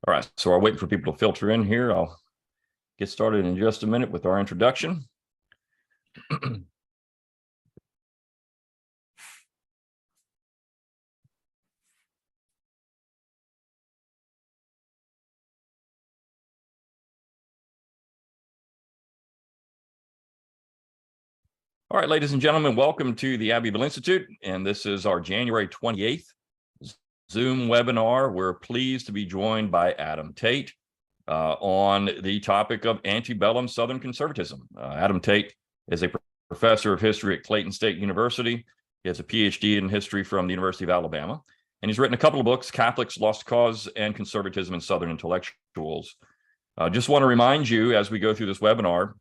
All right, so I'll wait for people to filter in here. I'll get started in just a minute with our introduction. All right, ladies and gentlemen, welcome to the Abbeville Institute, and this is our January 28th Zoom webinar. We're pleased to be joined by Adam Tate on the topic of antebellum Southern conservatism. Adam Tate is a professor of history at Clayton State University. He has a PhD in history from the University of Alabama, and he's written a couple of books, Catholics, Lost Cause, and Conservatism in Southern Intellectuals. Just want to remind you as we go through this webinar,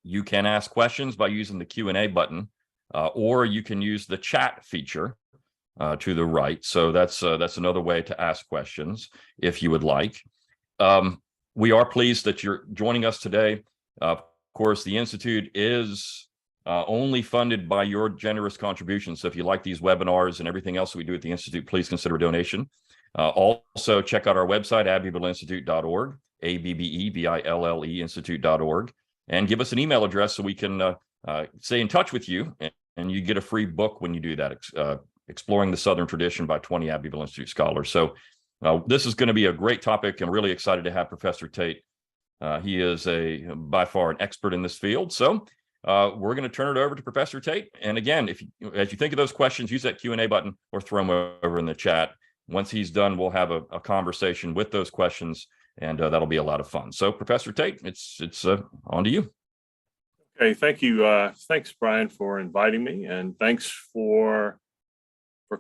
you can ask questions by using the Q&A button, or you can use the chat feature to the right. So that's another way to ask questions if you would like. We are pleased that you're joining us today. Of course, the Institute is only funded by your generous contributions. So if you like these webinars and everything else that we do at the Institute, please consider a donation. Also, check out our website, abbevilleinstitute.org, ABBEVILLE institute.org. And give us an email address so we can stay in touch with you, and you get a free book when you do that, Exploring the Southern Tradition by 20 Abbeville Institute scholars. So this is going to be a great topic. I'm really excited to have Professor Tate. He is by far an expert in this field. So we're going to turn it over to Professor Tate. And again, as you think of those questions, use that Q&A button or throw them over in the chat. Once he's done, we'll have a conversation with those questions, and that'll be a lot of fun. So, Professor Tate, it's on to you. Okay, thank you. Thanks, Brian, for inviting me, and thanks for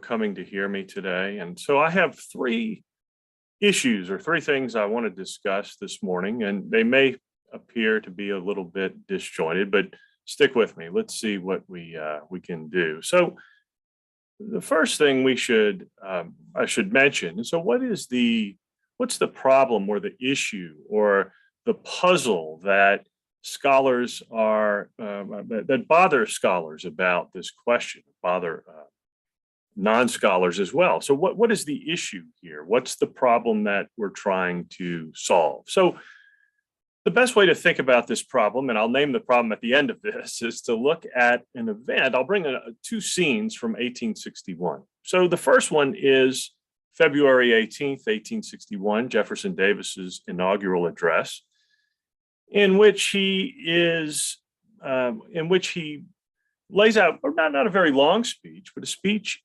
coming to hear me today. And so I have three issues or three things I want to discuss this morning, and they may appear to be a little bit disjointed, but stick with me. Let's see what we can do. So the first thing I should mention, so what's the problem or the issue or the puzzle that scholars that bother scholars about this question, bother non-scholars as well. So what is the issue here? What's the problem that we're trying to solve? So the best way to think about this problem, and I'll name the problem at the end of this, is to look at an event. I'll bring two scenes from 1861. So the first one is February 18th, 1861, Jefferson Davis's inaugural address, in which he lays out, or not a very long speech, but a speech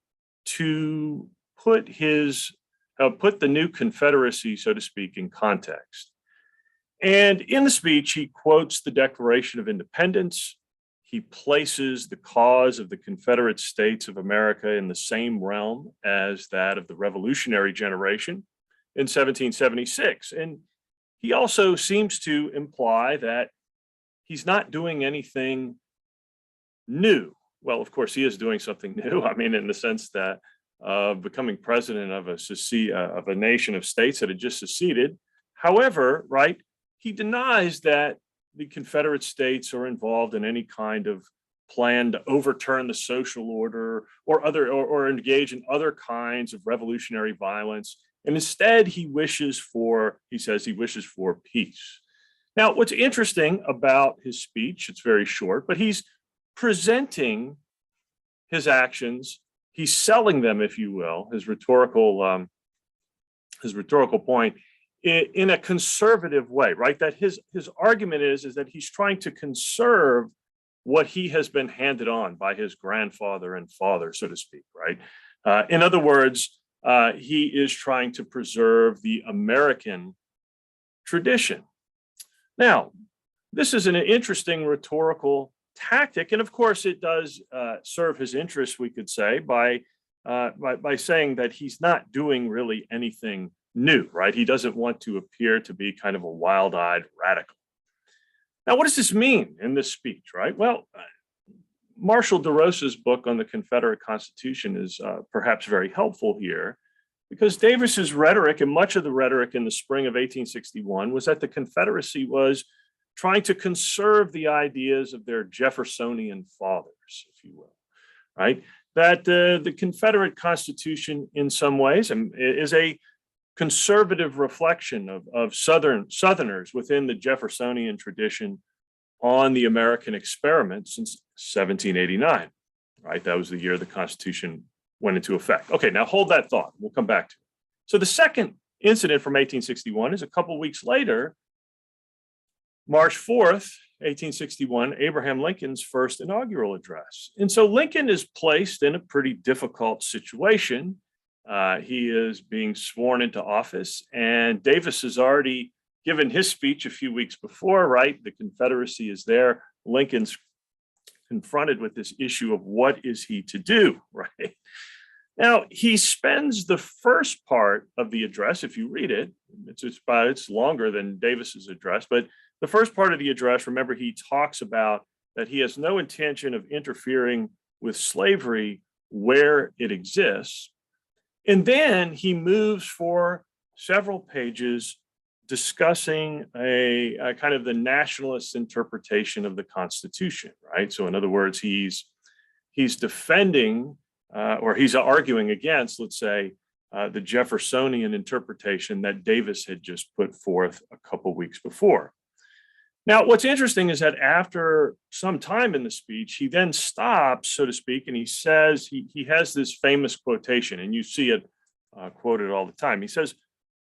to put the new Confederacy, so to speak, in context. And in the speech, he quotes the Declaration of Independence. He places the cause of the Confederate States of America in the same realm as that of the Revolutionary generation in 1776. And he also seems to imply that he's not doing anything new. Well, of course, he is doing something new. I mean, in the sense that becoming president of a nation of states that had just seceded. However, right, he denies that the Confederate States are involved in any kind of plan to overturn the social order or engage in other kinds of revolutionary violence. And instead, he says he wishes for peace. Now, what's interesting about his speech, it's very short, but he's presenting his actions. He's selling them, if you will, his rhetorical point in a conservative way, right? That his argument is that he's trying to conserve what he has been handed on by his grandfather and father, so to speak, right? In other words, he is trying to preserve the American tradition. Now, this is an interesting rhetorical tactic, and of course, it does serve his interests, we could say, by saying that he's not doing really anything new, right? He doesn't want to appear to be kind of a wild-eyed radical. Now, what does this mean in this speech, right? Well, Marshall DeRosa's book on the Confederate Constitution is perhaps very helpful here, because Davis's rhetoric, and much of the rhetoric in the spring of 1861, was that the Confederacy was trying to conserve the ideas of their Jeffersonian fathers, if you will, right? That the Confederate Constitution, in some ways, is a conservative reflection of Southerners within the Jeffersonian tradition on the American experiment since 1789, right? That was the year the Constitution went into effect. Okay, now hold that thought. We'll come back to it. So the second incident from 1861 is a couple weeks later, March 4th, 1861, Abraham Lincoln's first inaugural address. And so Lincoln is placed in a pretty difficult situation. He is being sworn into office, and Davis has already given his speech a few weeks before, right? The Confederacy is there. Lincoln's confronted with this issue of what is he to do, right? Now, he spends the first part of the address, if you read it, it's longer than Davis's address, but the first part of the address, remember, he talks about that he has no intention of interfering with slavery where it exists. And then he moves for several pages discussing a kind of the nationalist interpretation of the Constitution, right? So in other words, he's defending or he's arguing against, let's say, the Jeffersonian interpretation that Davis had just put forth a couple weeks before. Now, what's interesting is that after some time in the speech, he then stops, so to speak, and he says, he has this famous quotation, and you see it quoted all the time. He says,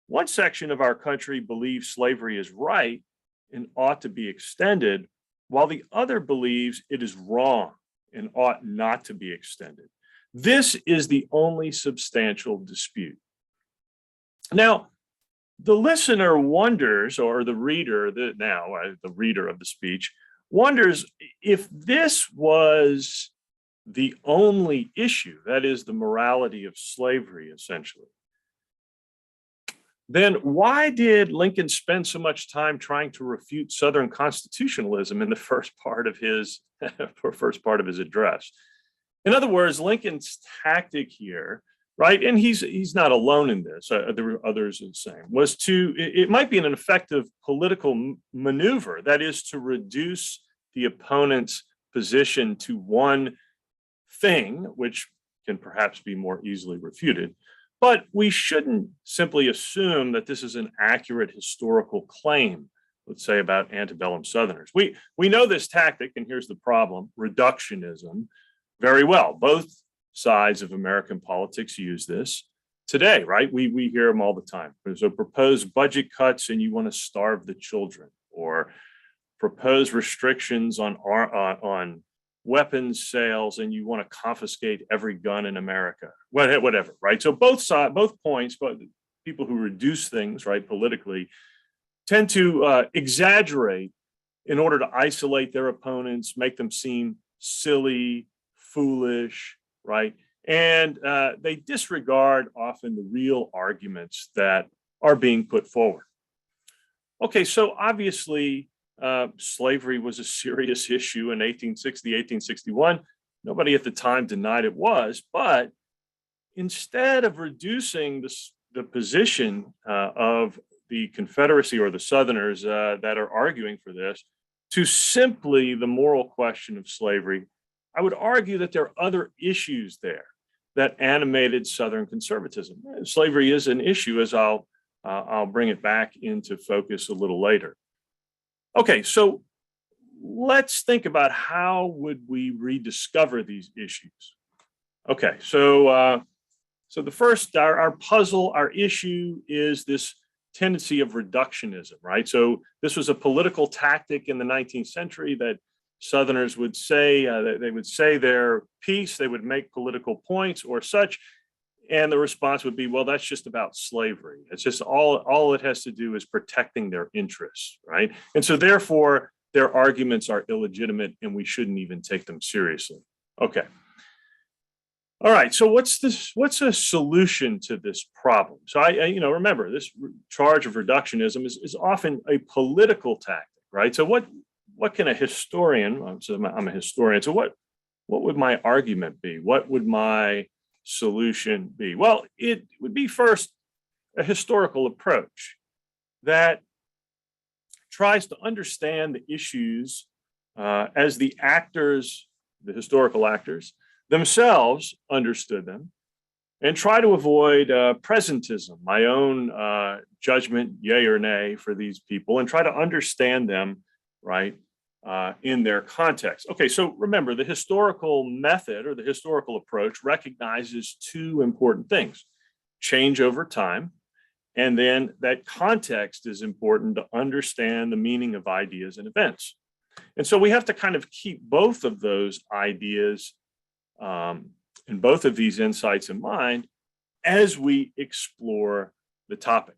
"One section of our country believes slavery is right and ought to be extended, while the other believes it is wrong and ought not to be extended. This is the only substantial dispute." Now, the listener wonders, or the reader, the reader of the speech, wonders if this was the only issue, that is the morality of slavery, essentially. Then why did Lincoln spend so much time trying to refute Southern constitutionalism in the first part of his address? In other words, Lincoln's tactic here, right, and he's not alone in this, there were others the same, was it might be an effective political maneuver, that is to reduce the opponent's position to one thing, which can perhaps be more easily refuted. But we shouldn't simply assume that this is an accurate historical claim, let's say, about antebellum Southerners. We know this tactic, and here's the problem, reductionism, very well. Both sides of American politics use this today, right? We hear them all the time. So propose budget cuts and you want to starve the children, or propose restrictions on weapons sales and you want to confiscate every gun in America, whatever, right? So both points, but people who reduce things, right, politically, tend to exaggerate in order to isolate their opponents, make them seem silly, foolish, right? And they disregard often the real arguments that are being put forward. Okay, so obviously, slavery was a serious issue in 1860, 1861. Nobody at the time denied it was, but instead of reducing the position of the Confederacy or the Southerners that are arguing for this to simply the moral question of slavery, I would argue that there are other issues there that animated Southern conservatism. Slavery is an issue, as I'll bring it back into focus a little later. Okay, so let's think about how would we rediscover these issues. Okay, so the first, our puzzle, our issue is this tendency of reductionism, right? So this was a political tactic in the 19th century that Southerners would say, they would say their piece, they would make political points or such, and the response would be, well, that's just about slavery. It's just all it has to do is protecting their interests, right? And so therefore, their arguments are illegitimate and we shouldn't even take them seriously. Okay. All right, so what's a solution to this problem? So I remember, this charge of reductionism is often a political tactic, right? So what can a historian, so I'm a historian, so what would my argument be? What would my solution be? Well, it would be first a historical approach that tries to understand the issues as the actors, the historical actors themselves understood them, and try to avoid presentism, my own judgment, yay or nay, for these people, and try to understand them, right, in their context. Okay, so remember, the historical method or the historical approach recognizes two important things: change over time, and then that context is important to understand the meaning of ideas and events. And so we have to kind of keep both of those ideas and both of these insights in mind as we explore the topic.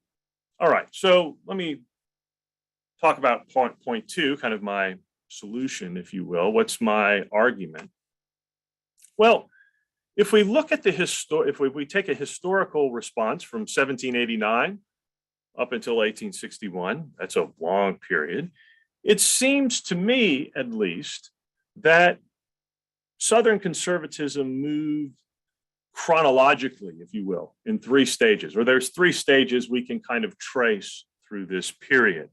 All right, so let me talk about point two, kind of my solution, if you will. What's my argument? Well, if we look at if we take a historical response from 1789 up until 1861, that's a long period. It seems to me, at least, that Southern conservatism moved chronologically, if you will, in three stages, or there's three stages we can kind of trace through this period.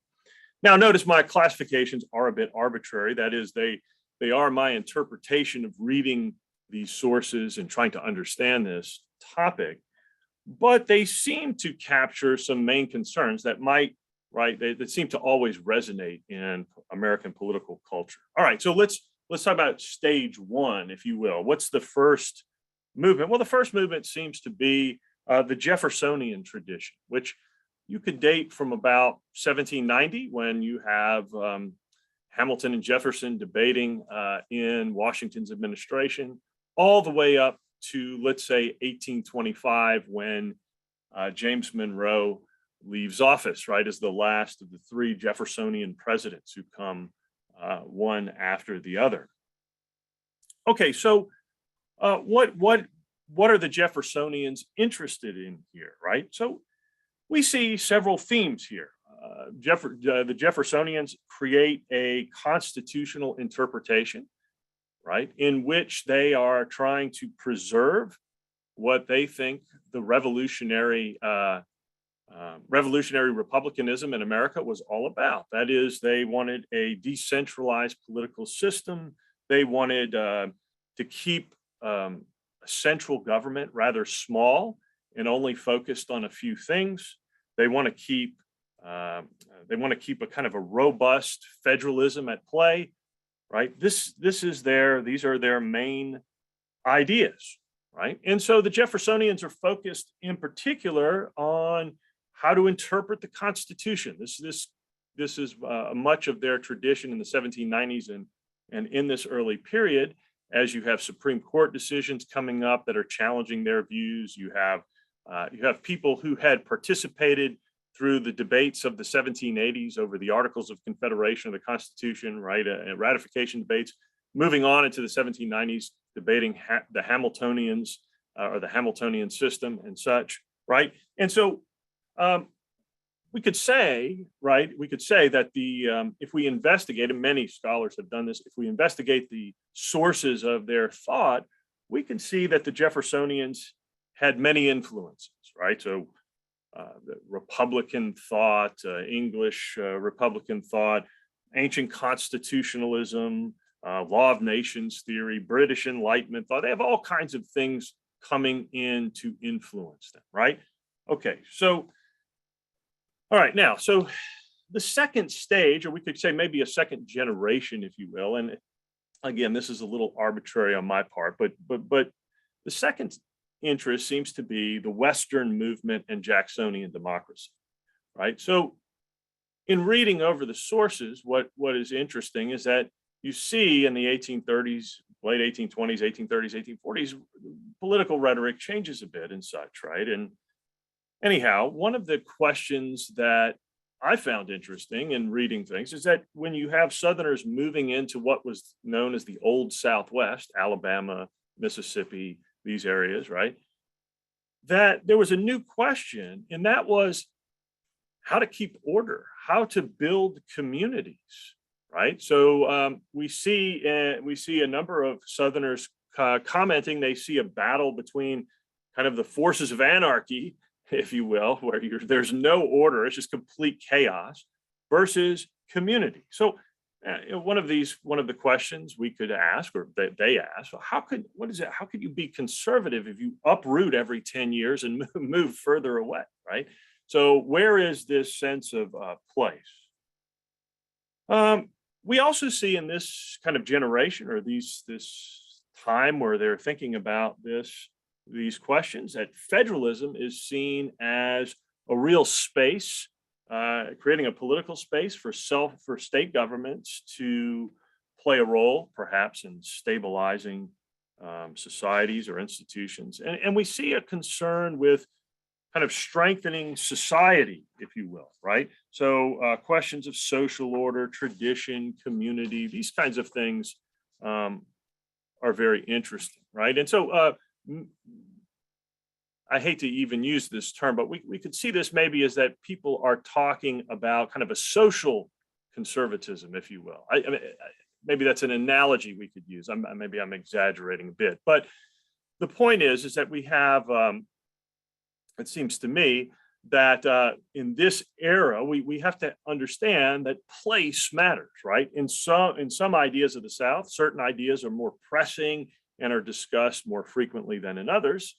Now, notice my classifications are a bit arbitrary. That is, they are my interpretation of reading these sources and trying to understand this topic, but they seem to capture some main concerns that might, right, that seem to always resonate in American political culture. All right, so let's talk about stage one, if you will. What's the first movement? Well, the first movement seems to be the Jeffersonian tradition, which you could date from about 1790, when you have Hamilton and Jefferson debating in Washington's administration, all the way up to, let's say, 1825, when James Monroe leaves office, right, as the last of the three Jeffersonian presidents who come one after the other. Okay, so what are the Jeffersonians interested in here, right? So we see several themes here. The Jeffersonians create a constitutional interpretation, right, in which they are trying to preserve what they think the revolutionary republicanism in America was all about. That is, they wanted a decentralized political system. They wanted to keep a central government rather small and only focused on a few things. They want to keep a kind of a robust federalism at play, right? These are their main ideas, right? And so the Jeffersonians are focused in particular on how to interpret the Constitution. This is much of their tradition in the 1790s and in this early period, as you have Supreme Court decisions coming up that are challenging their views. You have people who had participated through the debates of the 1780s over the Articles of Confederation of the Constitution, right, ratification debates, moving on into the 1790s, debating the Hamiltonians or the Hamiltonian system and such, right? And so we could say that if we investigate, and many scholars have done this, if we investigate the sources of their thought, we can see that the Jeffersonians had many influences, right? So the Republican thought, English Republican thought, ancient constitutionalism, law of nations theory, British Enlightenment thought, they have all kinds of things coming in to influence them, right? Okay, so, all right, now, so the second stage, or we could say maybe a second generation, if you will, and again, this is a little arbitrary on my part, but the second interest seems to be the Western movement and Jacksonian democracy, right? So in reading over the sources, what is interesting is that you see in the 1830s, late 1820s, 1830s, 1840s, political rhetoric changes a bit and such, right? And anyhow, one of the questions that I found interesting in reading things is that when you have Southerners moving into what was known as the Old Southwest, Alabama, Mississippi, these areas, right, that there was a new question, and that was how to keep order, how to build communities, right? So we see a number of Southerners commenting they see a battle between kind of the forces of anarchy, if you will, where there's no order, it's just complete chaos, versus community. So one of the questions we could ask, or they ask, well, how could you be conservative if you uproot every 10 years and move further away, right? So where is this sense of place? We also see in this kind of generation, or this time where they're thinking about these questions, that federalism is seen as a real space, creating a political space for state governments to play a role, perhaps in stabilizing societies or institutions. And we see a concern with kind of strengthening society, if you will, right? So questions of social order, tradition, community, these kinds of things are very interesting, right? And so I hate to even use this term, but we could see this maybe as that people are talking about kind of a social conservatism, if you will. I mean, maybe that's an analogy we could use. Maybe I'm exaggerating a bit, but the point is that we have, it seems to me that in this era, we have to understand that place matters, right? In some ideas of the South, certain ideas are more pressing and are discussed more frequently than in others,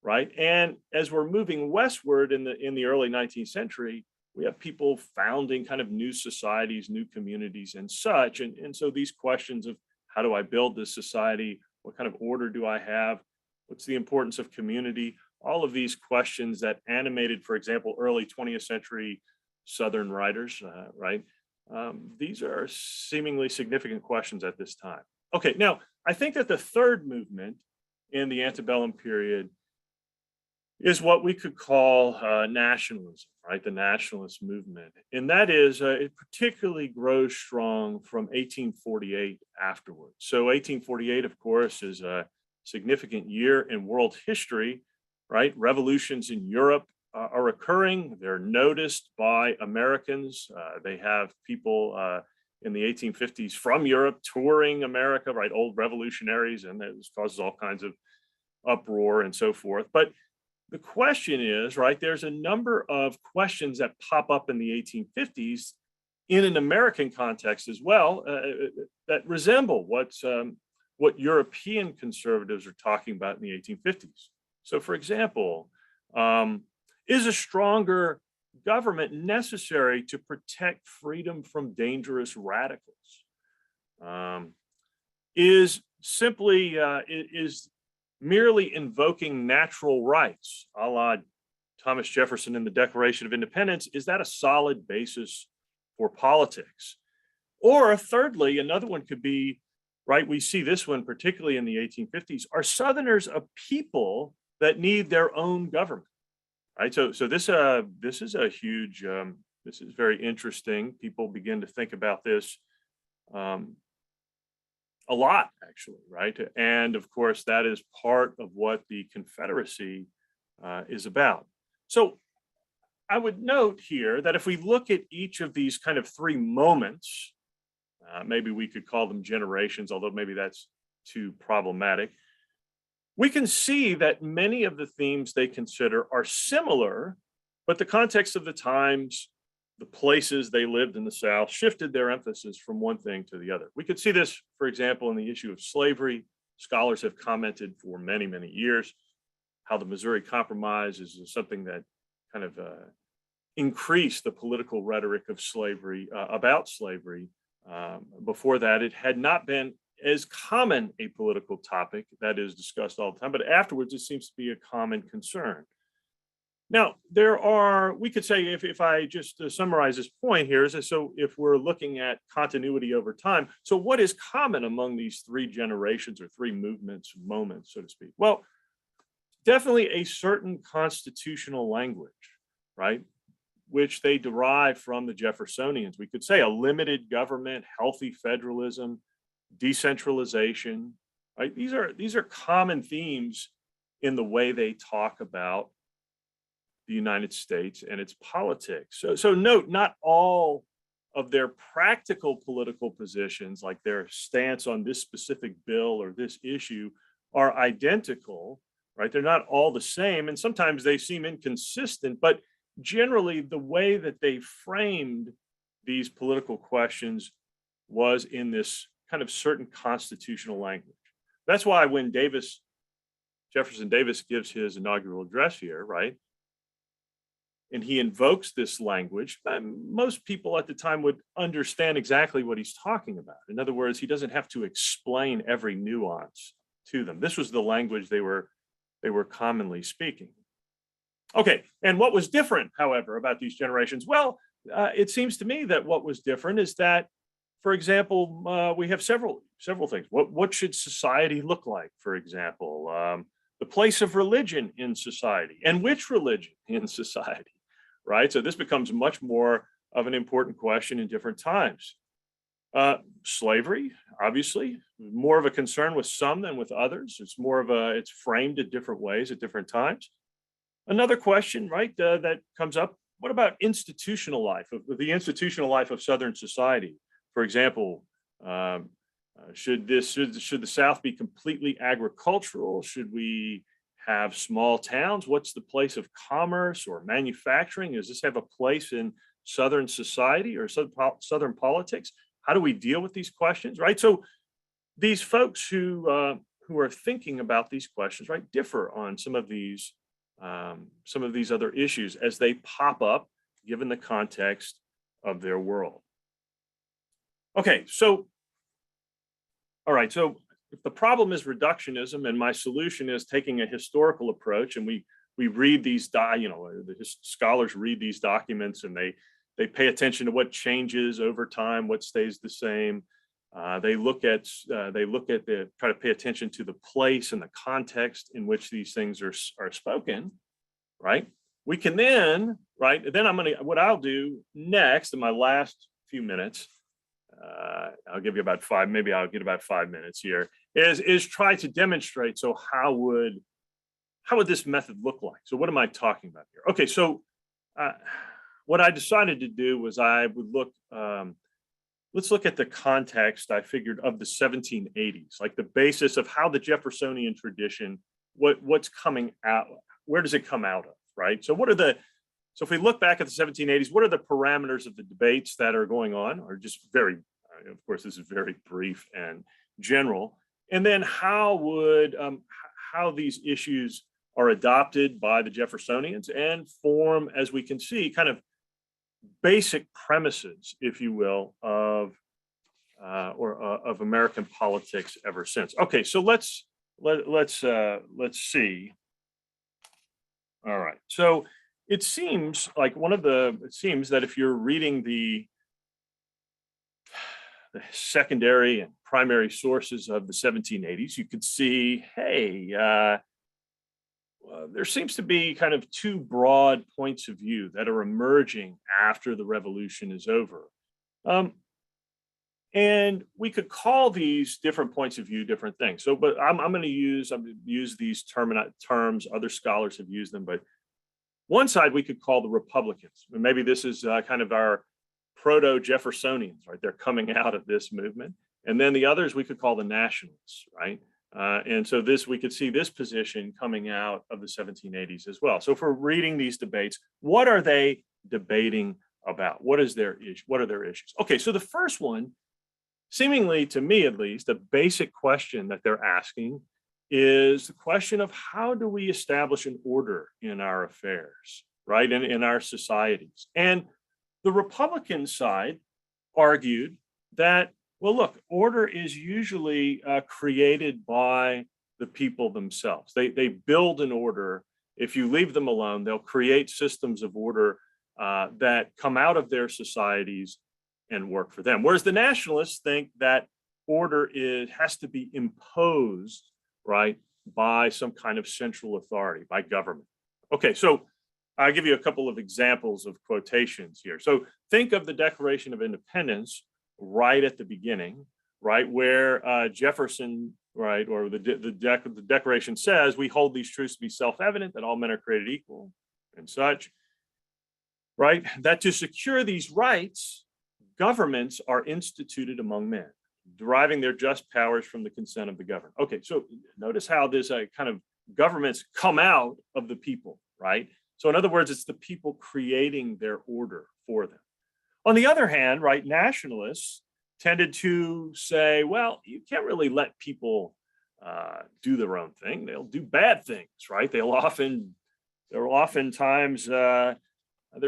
right? And as we're moving westward in the early 19th century, we have people founding kind of new societies, new communities and such. And so these questions of how do I build this society? What kind of order do I have? What's the importance of community? All of these questions that animated, for example, early 20th century Southern writers, right? These are seemingly significant questions at this time. Okay, now I think that the third movement in the antebellum period is what we could call nationalism, right? The nationalist movement. And that is, it particularly grows strong from 1848 afterwards. So 1848, of course, is a significant year in world history, right? Revolutions in Europe are occurring. They're noticed by Americans. They have people in the 1850s from Europe touring America, right? Old revolutionaries, and this causes all kinds of uproar and so forth. But the question is, right, there's a number of questions that pop up in the 1850s in an American context as well that resemble what European conservatives are talking about in the 1850s. So, for example, is a stronger government necessary to protect freedom from dangerous radicals? Is merely invoking natural rights, a la Thomas Jefferson in the Declaration of Independence, is that a solid basis for politics? Or thirdly, another one could be, right, we see this one particularly in the 1850s, are Southerners a people that need their own government, right? So this is a huge, this is very interesting. People begin to think about this a lot, actually, right? And of course, that is part of what the Confederacy is about. So I would note here that if we look at each of these kind of three moments, maybe we could call them generations, although maybe that's too problematic. We can see that many of the themes they consider are similar, but the context of the times, the places they lived in the South shifted their emphasis from one thing to the other. We could see this, for example, in the issue of slavery. Scholars have commented for many, many years how the Missouri Compromise is something that kind of increased the political rhetoric of slavery, about slavery. Before that, it had not been as common a political topic that is discussed all the time, but afterwards it seems to be a common concern. Now, we could say, if I just summarize this point here, so if we're looking at continuity over time, so what is common among these three generations or three movements, moments, so to speak? Well, definitely a certain constitutional language, right? Which they derive from the Jeffersonians. We could say a limited government, healthy federalism, decentralization, right? These are common themes in the way they talk about the United States and its politics. So note, not all of their practical political positions, like their stance on this specific bill or this issue, are identical, right? They're not all the same, and sometimes they seem inconsistent, but generally the way that they framed these political questions was in this kind of certain constitutional language. That's why when Jefferson Davis gives his inaugural address here, right, and he invokes this language, most people at the time would understand exactly what he's talking about. In other words, he doesn't have to explain every nuance to them. This was the language they were commonly speaking. Okay, and what was different, however, about these generations? Well, it seems to me that what was different is that, for example, we have several things. What should society look like, for example? The place of religion in society, and which religion in society, right? So this becomes much more of an important question in different times. Slavery, obviously, more of a concern with some than with others. It's framed in different ways at different times. Another question, right, that comes up: what about institutional life, the institutional life of Southern society? For example, should the South be completely agricultural? Should we have small towns? What's the place of commerce or manufacturing? Does this have a place in Southern society or Southern politics? How do we deal with these questions, right? So these folks who are thinking about these questions, right, differ on some of these other issues as they pop up, given the context of their world. Okay, so, all right, so if the problem is reductionism and my solution is taking a historical approach, and we read these, the scholars read these documents and they pay attention to what changes over time, what stays the same. They try to pay attention to the place and the context in which these things are spoken, right? We can then, right? Then what I'll do next in my last few minutes, I'll give you about five, maybe I'll get about 5 minutes here, is try to demonstrate. So how would this method look like? So what am I talking about here? Okay, so what I decided to do was I would look, let's look at the context, I figured, of the 1780s, like the basis of how the Jeffersonian tradition, what's coming out, where does it come out of, right? So if we look back at the 1780s, what are the parameters of the debates that are going on? Or just of course, this is very brief and general. And then how these issues are adopted by the Jeffersonians and form, as we can see, kind of basic premises, if you will, of American politics ever since. Okay, so let's see. All right, so it seems that if you're reading the secondary and primary sources of the 1780s, you could see, hey, there seems to be kind of two broad points of view that are emerging after the revolution is over. And we could call these different points of view different things. So, but I'm going to use these terms. Other scholars have used them, but one side we could call the Republicans. And maybe this is kind of our proto-Jeffersonians, right? They're coming out of this movement. And then the others we could call the Nationalists, right? And so we could see this position coming out of the 1780s as well. So if we're reading these debates, what are they debating about? What are their issues? Okay, so the first one, seemingly to me at least, a basic question that they're asking is the question of how do we establish an order in our affairs, right? In our societies. And the Republican side argued that, well, look, order is usually created by the people themselves. They build an order. If you leave them alone, they'll create systems of order that come out of their societies and work for them. Whereas the Nationalists think that order has to be imposed, right, by some kind of central authority, by government. Okay, so I'll give you a couple of examples of quotations here. So think of the Declaration of Independence right at the beginning, right, where Jefferson, right, or the Declaration says, we hold these truths to be self-evident, that all men are created equal and such, right, that to secure these rights, governments are instituted among men, deriving their just powers from the consent of the governed. Okay, so notice how this kind of governments come out of the people, right? So in other words, it's the people creating their order for them. On the other hand, right, nationalists tended to say, well, you can't really let people do their own thing. They'll do bad things, right? They're oftentimes they're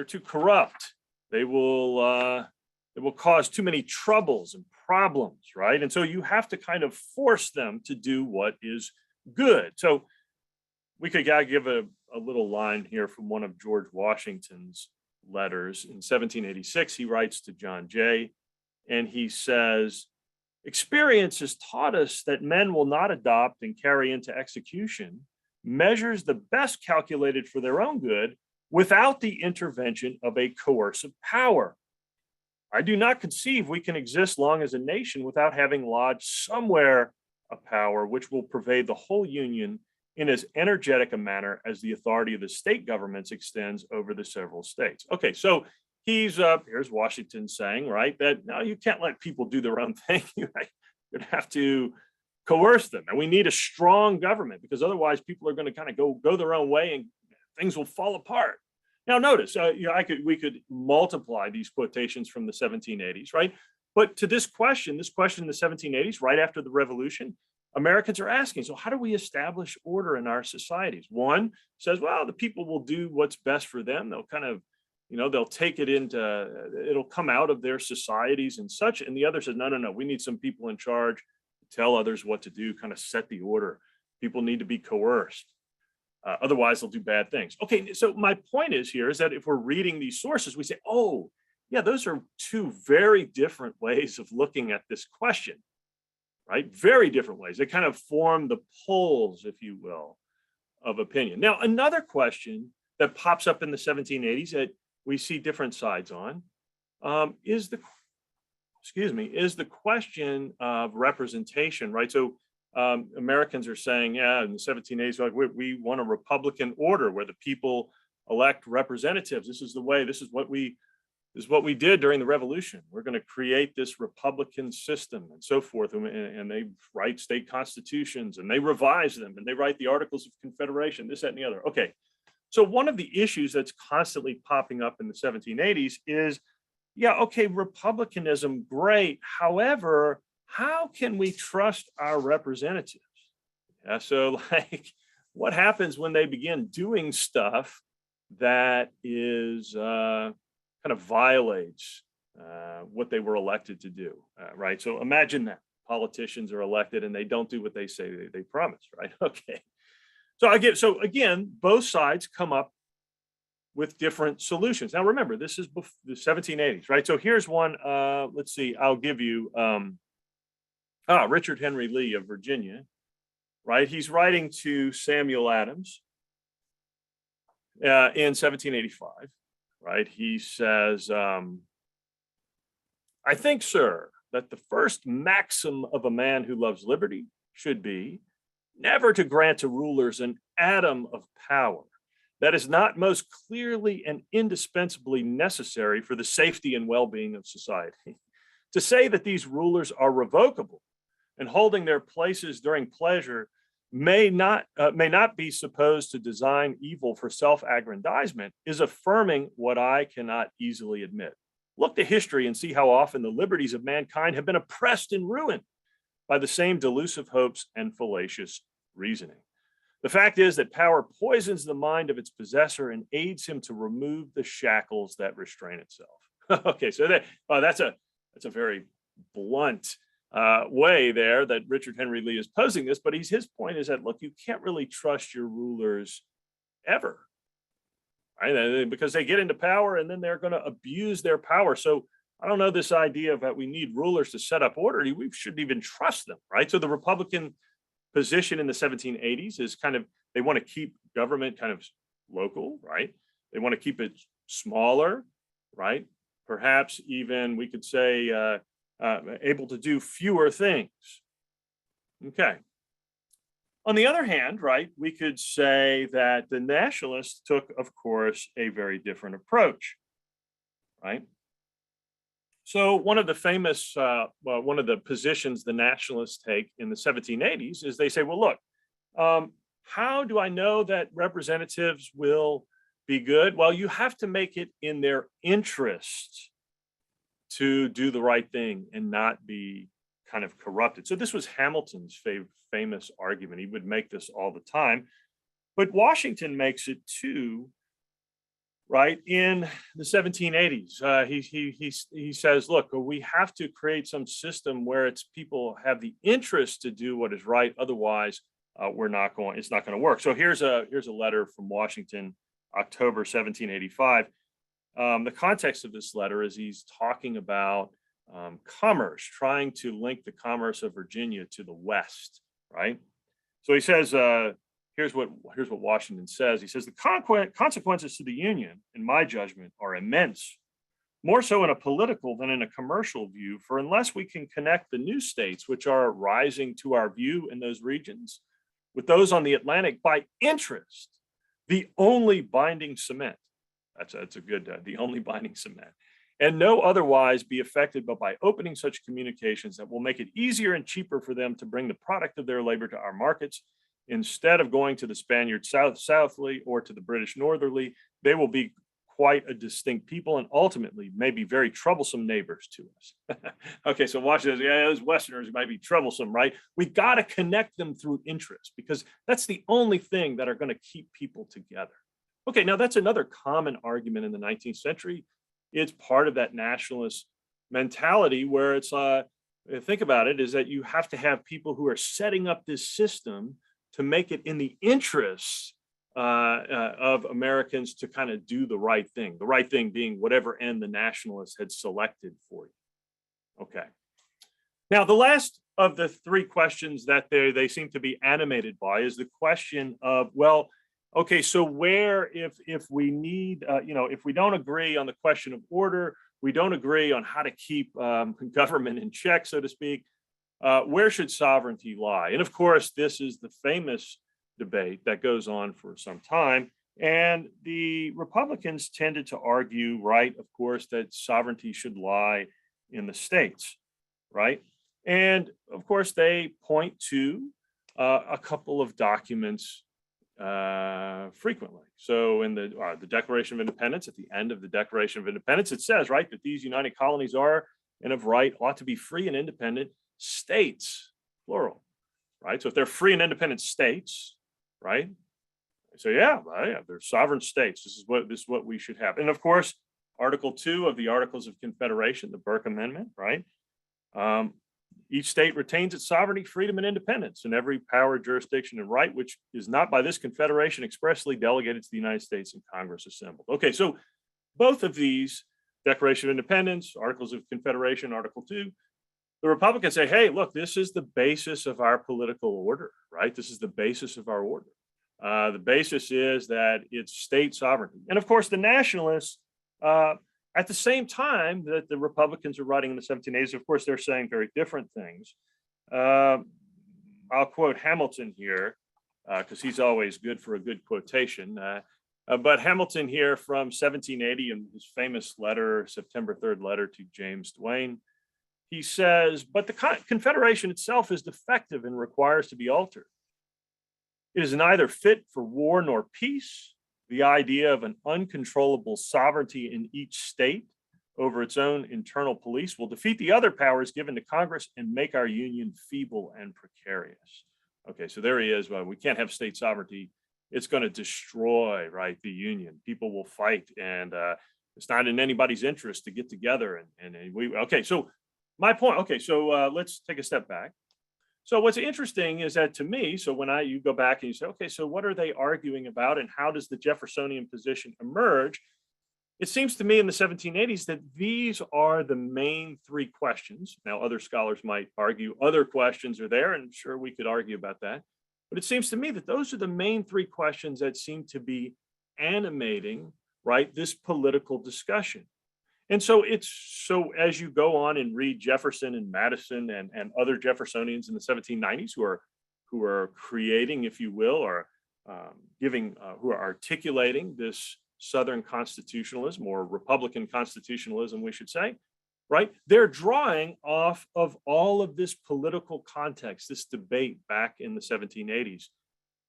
too corrupt. They will cause too many troubles and problems, right? And so you have to kind of force them to do what is good. So we could give a little line here from one of George Washington's letters. In 1786, he writes to John Jay, and he says, experience has taught us that men will not adopt and carry into execution measures the best calculated for their own good without the intervention of a coercive power. I do not conceive we can exist long as a nation without having lodged somewhere a power which will pervade the whole union in as energetic a manner as the authority of the state governments extends over the several states. Okay, so here's Washington saying, right, that no, you can't let people do their own thing. You'd have to coerce them, and we need a strong government because otherwise people are going to kind of go their own way and things will fall apart. Now, notice, we could multiply these quotations from the 1780s, right? But to this question in the 1780s, right after the Revolution, Americans are asking, so how do we establish order in our societies? One says, well, the people will do what's best for them. They'll kind of, they'll take it it'll come out of their societies and such. And the other says, no, we need some people in charge to tell others what to do, kind of set the order. People need to be coerced. Otherwise, they'll do bad things. Okay, so my point is that if we're reading these sources, we say, oh, yeah, those are two very different ways of looking at this question, right? Very different ways. They kind of form the poles, if you will, of opinion. Now, another question that pops up in the 1780s that we see different sides on is the question of representation, right? So Americans are saying, yeah, in the 1780s, like we want a Republican order where the people elect representatives. This is what we did during the Revolution. We're going to create this Republican system and so forth. And they write state constitutions and they revise them and they write the Articles of Confederation, this, that, and the other. Okay. So one of the issues that's constantly popping up in the 1780s is, yeah, okay, Republicanism, great. However, how can we trust our representatives? Yeah, so what happens when they begin doing stuff that is kind of violates what they were elected to do, right? So imagine that politicians are elected and they don't do what they say they promised, right? Okay. So again, both sides come up with different solutions. Now, remember, this is the 1780s, right? So here's one, let's see, I'll give you, Richard Henry Lee of Virginia, right? He's writing to Samuel Adams in 1785, right? He says, I think, sir, that the first maxim of a man who loves liberty should be never to grant to rulers an atom of power that is not most clearly and indispensably necessary for the safety and well-being of society. To say that these rulers are revocable and holding their places during pleasure may not be supposed to design evil for self-aggrandizement is affirming what I cannot easily admit. Look to history and see how often the liberties of mankind have been oppressed and ruined by the same delusive hopes and fallacious reasoning. The fact is that power poisons the mind of its possessor and aids him to remove the shackles that restrain itself. Okay, so that's a very blunt way there that Richard Henry Lee is posing this, but his point is that, look, you can't really trust your rulers ever, right? Because they get into power and then they're going to abuse their power. So I don't know, this idea of that we need rulers to set up order, we shouldn't even trust them, right? So the Republican position in the 1780s is kind of, they want to keep government kind of local, right? They want to keep it smaller, right? Perhaps even we could say able to do fewer things. Okay. On the other hand, right, we could say that the nationalists took, of course, a very different approach, right? So one of the famous, one of the positions the nationalists take in the 1780s is they say, well, look, how do I know that representatives will be good? Well, you have to make it in their interest to do the right thing and not be kind of corrupted. So this was Hamilton's famous argument. He would make this all the time, but Washington makes it too, right? In the 1780s, he says, look, we have to create some system where it's people have the interest to do what is right. Otherwise, it's not going to work. So here's a letter from Washington, October 1785. The context of this letter is he's talking about commerce, trying to link the commerce of Virginia to the West, right? So he says, here's what Washington says. He says, the consequences to the Union, in my judgment, are immense, more so in a political than in a commercial view, for unless we can connect the new states which are rising to our view in those regions with those on the Atlantic by interest, the only binding cement. That's a good, the only binding cement, and no otherwise be affected but by opening such communications that will make it easier and cheaper for them to bring the product of their labor to our markets. Instead of going to the Spaniards southerly or to the British northerly, they will be quite a distinct people and ultimately may be very troublesome neighbors to us. Okay, so Washington says, yeah, those Westerners might be troublesome, right? We got to connect them through interest because that's the only thing that are going to keep people together. Okay, now that's another common argument in the 19th century. It's part of that nationalist mentality where it's, think about it, is that you have to have people who are setting up this system to make it in the interests of Americans to kind of do the right thing being whatever end the nationalists had selected for you. Okay. Now, the last of the three questions that they seem to be animated by is the question of, well, okay, so where, if we need, if we don't agree on the question of order, we don't agree on how to keep government in check, so to speak, where should sovereignty lie? And of course, this is the famous debate that goes on for some time. And the Republicans tended to argue, right, of course, that sovereignty should lie in the states, right? And of course, they point to a couple of documents frequently. So in the Declaration of Independence, at the end of the Declaration of Independence, it says, right, that these united colonies are and of right ought to be free and independent states, plural, right? So if they're free and independent states, right? So yeah, they're sovereign states. This is what we should have. And of course, Article 2 of the Articles of Confederation, the Burke Amendment, right? Each state retains its sovereignty, freedom, and independence in every power, jurisdiction, and right, which is not by this Confederation expressly delegated to the United States and Congress assembled. Okay, so both of these, Declaration of Independence, Articles of Confederation, Article 2, the Republicans say, hey, look, this is the basis of our political order, right? This is the basis of our order. The basis is that it's state sovereignty. And of course, the nationalists, at the same time that the Republicans are writing in the 1780s, of course, they're saying very different things. I'll quote Hamilton here, because he's always good for a good quotation. But Hamilton here from 1780 in his famous letter, September 3rd letter to James Duane, he says, but the Confederation itself is defective and requires to be altered. It is neither fit for war nor peace. The idea of an uncontrollable sovereignty in each state over its own internal police will defeat the other powers given to Congress and make our union feeble and precarious. Okay, so there he is. Well, we can't have state sovereignty. It's going to destroy, right, the union. People will fight, and it's not in anybody's interest to get together. Okay, so my point. Okay, so let's take a step back. So what's interesting is that to me, so when you go back and you say, okay, so what are they arguing about and how does the Jeffersonian position emerge? It seems to me in the 1780s that these are the main three questions. Now, other scholars might argue other questions are there, and sure, we could argue about that. But it seems to me that those are the main three questions that seem to be animating, right, this political discussion. And so as you go on and read Jefferson and Madison and other Jeffersonians in the 1790s who are creating, if you will, or who are articulating this Southern constitutionalism or Republican constitutionalism, we should say, right? They're drawing off of all of this political context, this debate back in the 1780s.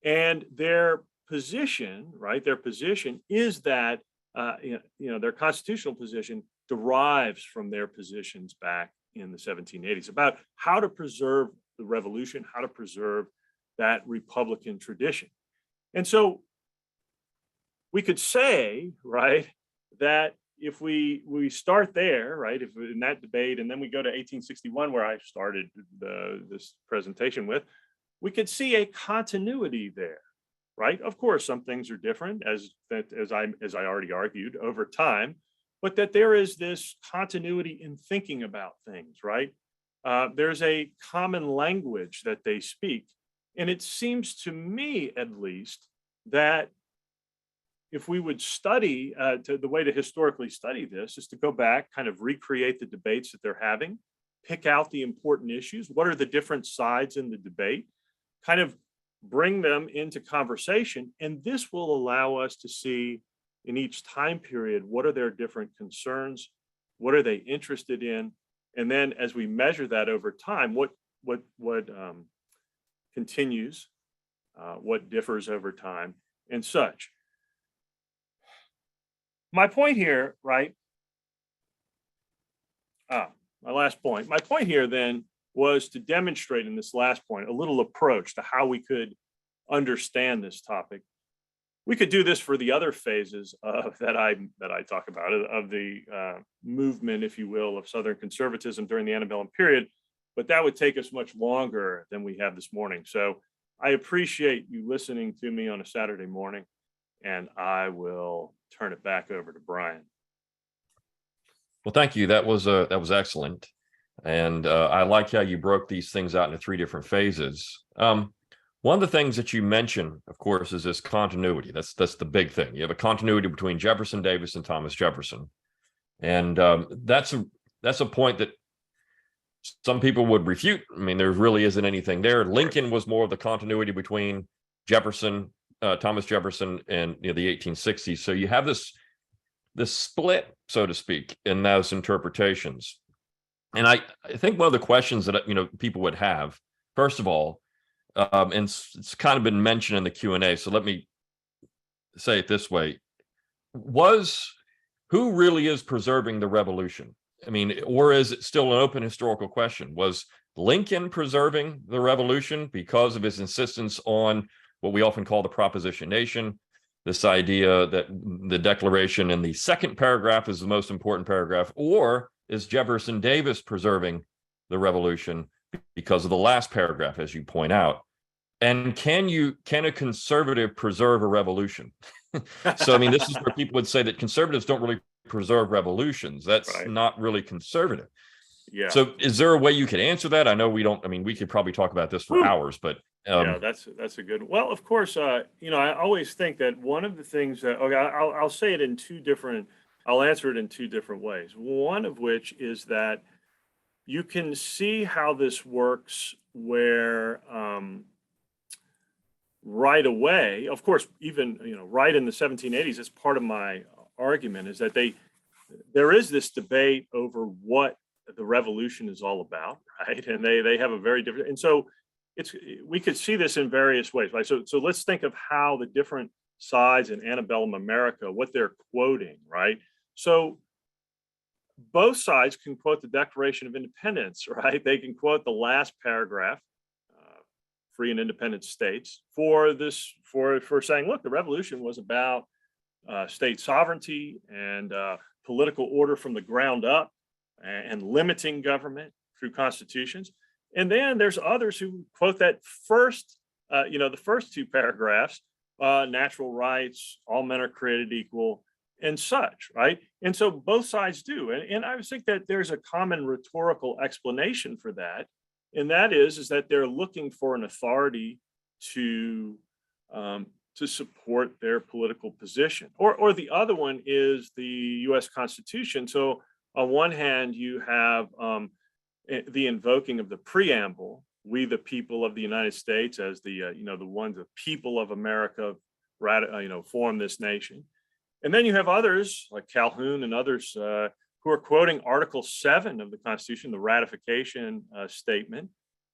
And their position, right? Their position is that, their constitutional position derives from their positions back in the 1780s about how to preserve the revolution, how to preserve that Republican tradition. And so we could say, right, that if we start there, right, if in that debate, and then we go to 1861, where I started this presentation with, we could see a continuity there, right? Of course, some things are different, as I already argued, over time, but that there is this continuity in thinking about things, right? There's a common language that they speak, and it seems to me, at least, that if we would study, the way to historically study this is to go back, kind of recreate the debates that they're having, pick out the important issues. What are the different sides in the debate? Kind of bring them into conversation. And this will allow us to see in each time period, what are their different concerns? What are they interested in? And then as we measure that over time, what continues, what differs over time and such. My point here, right? My last point. My point here then was to demonstrate in this last point a little approach to how we could understand this topic. We could do this for the other phases of that I talk about, of the movement, if you will, of Southern conservatism during the antebellum period, but that would take us much longer than we have this morning. So I appreciate you listening to me on a Saturday morning, and I will turn it back over to Brian. Well, thank you. That was excellent. And I like how you broke these things out into three different phases. One of the things that you mentioned, of course, is this continuity. That's the big thing. You have a continuity between Jefferson Davis and Thomas Jefferson. And that's a point that some people would refute. I mean, there really isn't anything there. Lincoln was more of the continuity between Jefferson, Thomas Jefferson, and the 1860s. So you have this split, so to speak, in those interpretations. And I think one of the questions that people would have, first of all, and it's kind of been mentioned in the Q&A, so let me say it this way: who really is preserving the revolution? I mean, or is it still an open historical question? Was Lincoln preserving the revolution because of his insistence on what we often call the proposition nation, this idea that the Declaration in the second paragraph is the most important paragraph, or is Jefferson Davis preserving the revolution because of the last paragraph, as you point out? And can a conservative preserve a revolution? So, I mean, this is where people would say that conservatives don't really preserve revolutions. That's right. Not really conservative. Yeah. So is there a way you could answer that? I know we don't, I mean, we could probably talk about this for hours, but yeah, that's a good, well, of course, I always think that one of the things that, okay, I'll say it in I'll answer it in two different ways. One of which is that you can see how this works where right away, of course, even, right in the 1780s, as part of my argument is that there is this debate over what the revolution is all about, right? And they have a very different, and so we could see this in various ways, right? So let's think of how the different sides in antebellum America, what they're quoting, right? So both sides can quote the Declaration of Independence, right? They can quote the last paragraph, free and independent states, for saying, look, the revolution was about state sovereignty and political order from the ground up, and limiting government through constitutions. And then there's others who quote that first, the first two paragraphs, natural rights, all men are created equal, and such, right? And so both sides do. And I think that there's a common rhetorical explanation for that. And that is that they're looking for an authority to support their political position. Or the other one is the US Constitution. So on one hand, you have the invoking of the preamble, we the people of the United States, as the people of America, form this nation. And then you have others like Calhoun and others who are quoting Article 7 of the Constitution, the ratification statement,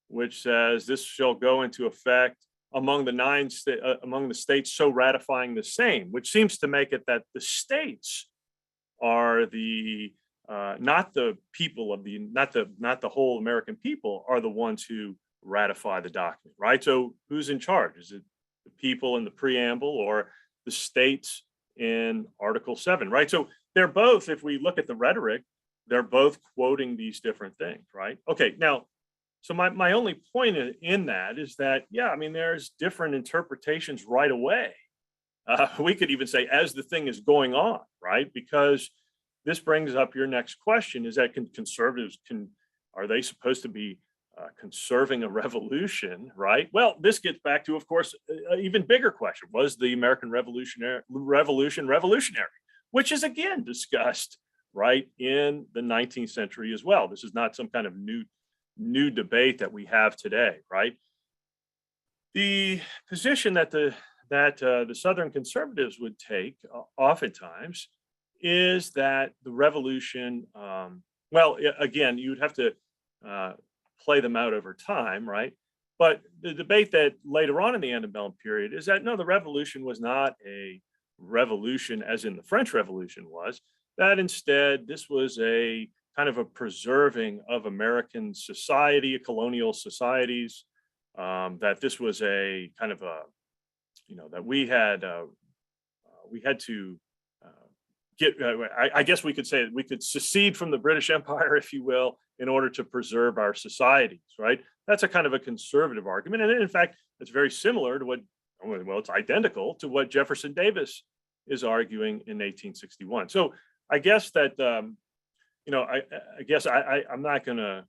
which says this shall go into effect among the states so ratifying the same, which seems to make it that the states are the not the people of the not the whole American people are the ones who ratify the document, right? So who's in charge? Is it the people in the preamble or the states in Article 7, right? So they're both, if we look at the rhetoric, they're both quoting these different things, right? Okay, now, so my only point in that is that, yeah, I mean, there's different interpretations right away. We could even say as the thing is going on, right? Because this brings up your next question: is that conservatives are they supposed to be conserving a revolution, right? Well, this gets back to, of course, an even bigger question: was the American Revolution revolutionary? Which is again discussed right in the 19th century as well. This is not some kind of new debate that we have today, right? The position that the Southern conservatives would take oftentimes is that the revolution, again, you would have to uh, play them out over time, right? But the debate that later on in the antebellum period is that no, the revolution was not a revolution as in the French Revolution was, that instead this was a kind of a preserving of American society, colonial societies, that this was a kind of a, that we had to uh, I guess we could say that we could secede from the British Empire, if you will, in order to preserve our societies, right? That's a kind of a conservative argument. And in fact, it's very similar to it's identical to what Jefferson Davis is arguing in 1861. So I guess that, I guess I'm not going to,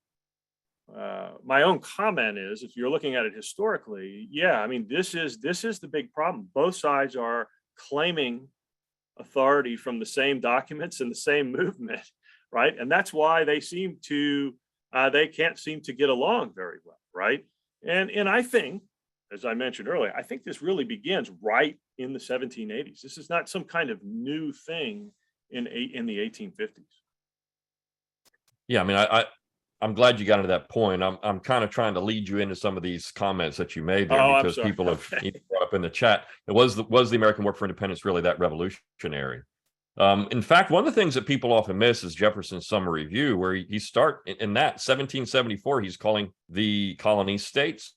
my own comment is, if you're looking at it historically, yeah, I mean, this is the big problem. Both sides are claiming authority from the same documents and the same movement, right? And that's why they can't seem to get along very well, right? And I think, as I mentioned earlier, I think this really begins right in the 1780s. This is not some kind of new thing in the 1850s. Yeah, I mean, I'm glad you got to that point. I'm kind of trying to lead you into some of these comments that you made there Oh, I'm because sorry. people have brought up in the chat. It was the American War for Independence really that revolutionary? In fact, one of the things that people often miss is Jefferson's summary view, where he start in that 1774, he's calling the colonies states.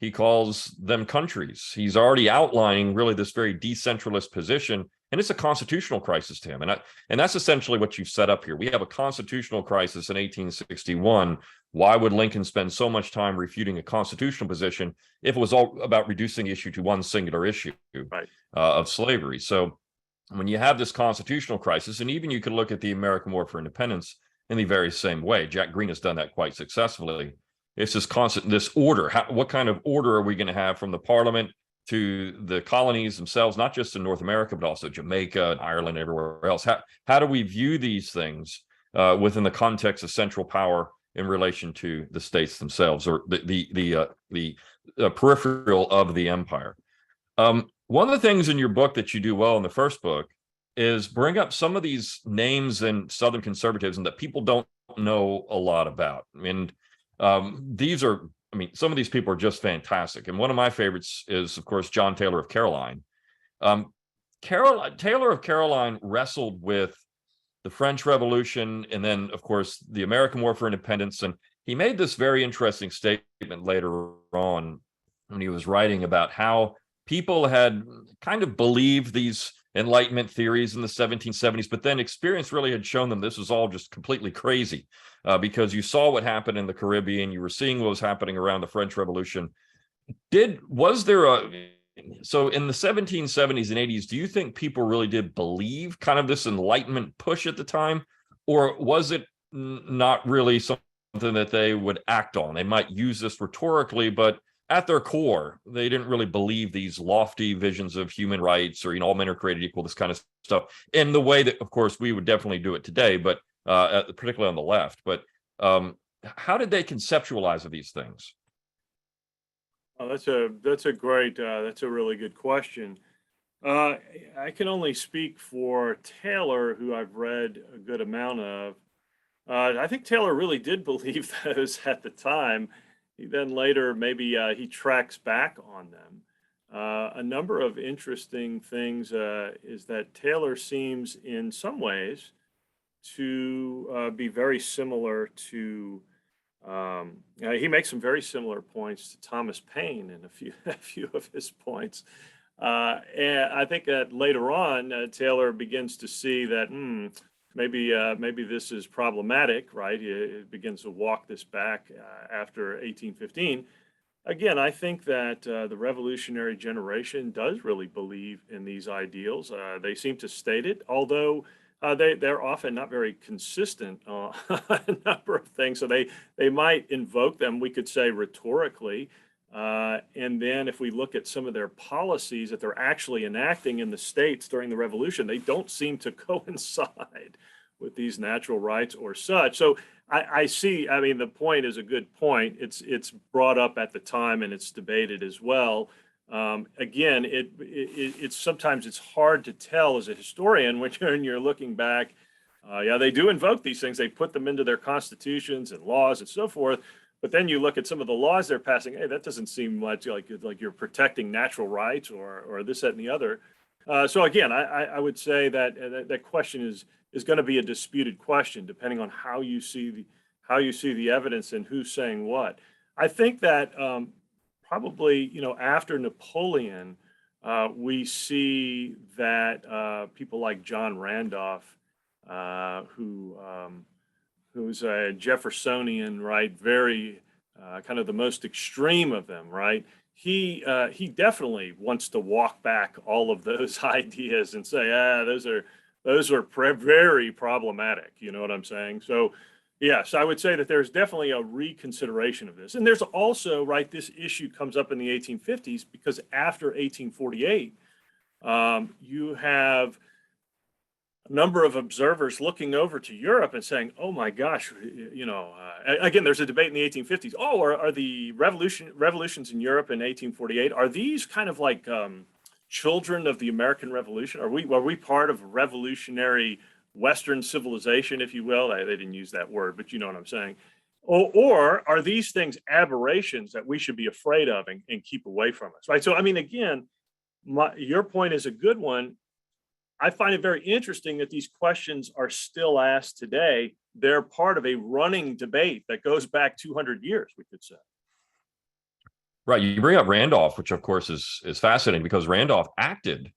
He calls them countries. He's already outlining really this very decentralist position, and it's a constitutional crisis to him. And that's essentially what you've set up here. We have a constitutional crisis in 1861. Why would Lincoln spend so much time refuting a constitutional position if it was all about reducing the issue to one singular issue, Right. of slavery? So when you have this constitutional crisis, and even you could look at the American War for Independence in the very same way, Jack Green has done that quite successfully. It's this order. What kind of order are we going to have from the Parliament to the colonies themselves, not just in North America, but also Jamaica and Ireland, and everywhere else? How do we view these things within the context of central power in relation to the states themselves, or the peripheral of the empire? One of the things in your book that you do well in the first book is bring up some of these names in Southern conservatism that people don't know a lot about. And some of these people are just fantastic. And one of my favorites is, of course, John Taylor of Caroline. Taylor of Caroline wrestled with the French Revolution and then, of course, the American War for Independence. And he made this very interesting statement later on when he was writing about how people had kind of believed these Enlightenment theories in the 1770s, but then experience really had shown them this was all just completely crazy, because you saw what happened in the Caribbean, you were seeing what was happening around the French Revolution. So in the 1770s and 80s, do you think people really did believe kind of this Enlightenment push at the time, or was it not really something that they would act on? They might use this rhetorically, but at their core, they didn't really believe these lofty visions of human rights, or, all men are created equal, this kind of stuff, in the way that, of course, we would definitely do it today, but particularly on the left. But how did they conceptualize of these things? Oh, that's a really good question. I can only speak for Taylor, who I've read a good amount of. I think Taylor really did believe those at the time. He then later maybe he tracks back on them. A number of interesting things is that Taylor seems in some ways to be very similar to. He makes some very similar points to Thomas Paine in a few a few of his points. And I think that later on, Taylor begins to see that maybe this is problematic, right? It begins to walk this back after 1815. Again, I think that the revolutionary generation does really believe in these ideals. They seem to state it, although they're often not very consistent on a number of things. So they might invoke them, we could say rhetorically. And then if we look at some of their policies that they're actually enacting in the states during the revolution, they don't seem to coincide with these natural rights or such. So I see, I mean, the point is a good point. It's brought up at the time and it's debated as well. Again, it's sometimes it's hard to tell as a historian when you're looking back. Yeah, they do invoke these things. They put them into their constitutions and laws and so forth. But then you look at some of the laws they're passing. Hey, that doesn't seem much like you're protecting natural rights or this, that, and the other. So again, I would say that that question is going to be a disputed question depending on how you see the evidence and who's saying what. I think that probably after Napoleon, we see that people like John Randolph, who's a Jeffersonian, right? Very kind of the most extreme of them, right? He definitely wants to walk back all of those ideas and say, those are very problematic. You know what I'm saying? So, yes, I would say that there's definitely a reconsideration of this. And there's also, right, this issue comes up in the 1850s because after 1848, you have a number of observers looking over to Europe and saying, "Oh my gosh, again, there's a debate in the 1850s. Oh, are the revolutions in Europe in 1848? Are these kind of like children of the American Revolution? Are we part of revolutionary Western civilization, if you will?" They didn't use that word, but you know what I'm saying. Or are these things aberrations that we should be afraid of and keep away from us, right? So, I mean, again, your point is a good one. I find it very interesting that these questions are still asked today. They're part of a running debate that goes back 200 years, we could say. Right. You bring up Randolph, which of course is fascinating because Randolph acted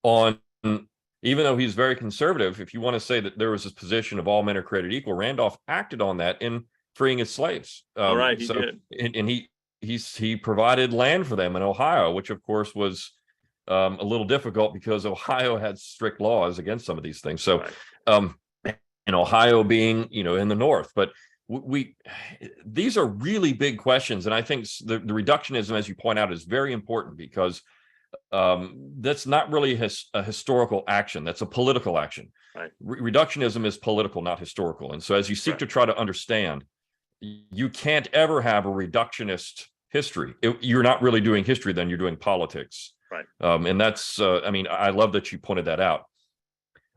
on, even though he's very conservative, if you want to say that there was this position of all men are created equal, Randolph acted on that in freeing his slaves. All right, he did. And he provided land for them in Ohio, which of course was a little difficult because Ohio had strict laws against some of these things. So, right. And Ohio being, in the north, but these are really big questions. And I think the reductionism, as you point out, is very important because that's not really a historical action. That's a political action. Right. Reductionism is political, not historical. And so as you seek to try to understand, you can't ever have a reductionist history. You're not really doing history, then you're doing politics. Right. And that's, I love that you pointed that out.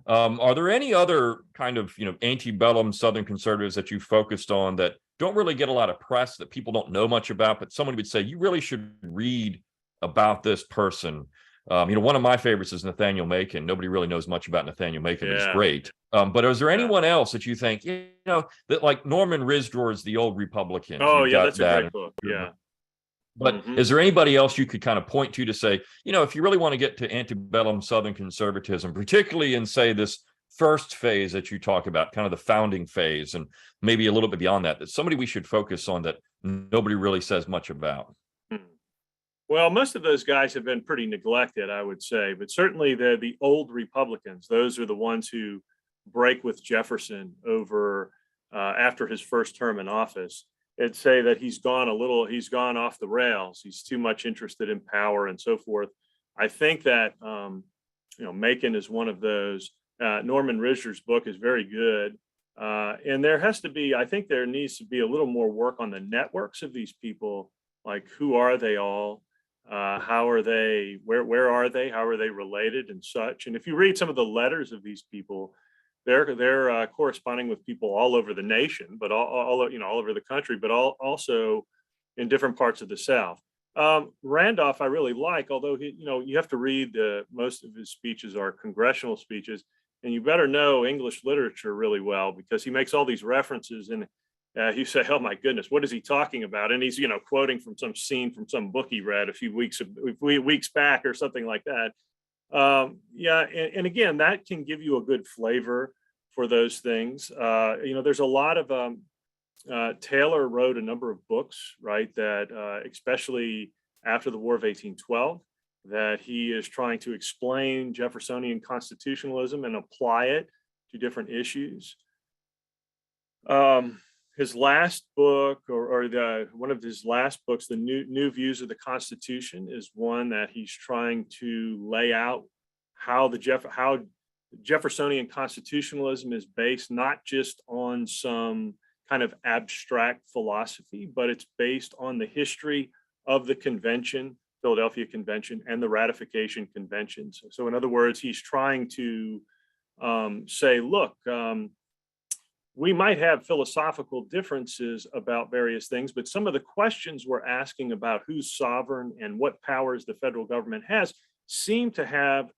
Are there any other kind of, antebellum Southern conservatives that you focused on that don't really get a lot of press, that people don't know much about, but someone would say, you really should read about this person? One of my favorites is Nathaniel Macon. Nobody really knows much about Nathaniel Macon. Yeah. He's great. But is there anyone else that you think, that like Norman Risdor's The Old Republicans? Oh, yeah, that's a great book. Yeah. But is there anybody else you could kind of point to say, if you really want to get to antebellum Southern conservatism, particularly in, say, this first phase that you talk about, kind of the founding phase, and maybe a little bit beyond that, that's somebody we should focus on that nobody really says much about? Well, most of those guys have been pretty neglected, I would say, but certainly the old Republicans. Those are the ones who break with Jefferson over after his first term in office. And say that he's gone off the rails. He's too much interested in power and so forth. I think that, Macon is one of those. Norman Risdor's book is very good. And I think there needs to be a little more work on the networks of these people. Like, who are they all? How are they, where are they? How are they related and such? And if you read some of the letters of these people, they're corresponding with people all over the nation, but all over the country, but also in different parts of the South. Randolph, I really like, although you have to read most of his speeches are congressional speeches. and you better know English literature really well, because he makes all these references, and you say, "Oh my goodness, what is he talking about?" And he's, quoting from some scene from some book he read a few weeks back or something like that. Yeah, and again, that can give you a good flavor for those things. There's a lot of Taylor wrote a number of books, right, that especially after the War of 1812, that he is trying to explain Jeffersonian constitutionalism and apply it to different issues. His last book, or the one of his last books, the New Views of the Constitution, is one that he's trying to lay out how how Jeffersonian constitutionalism is based not just on some kind of abstract philosophy, but it's based on the history of the convention, Philadelphia Convention, and the ratification conventions. So in other words, he's trying to say, look, we might have philosophical differences about various things, but some of the questions we're asking about who's sovereign and what powers the federal government has seem to have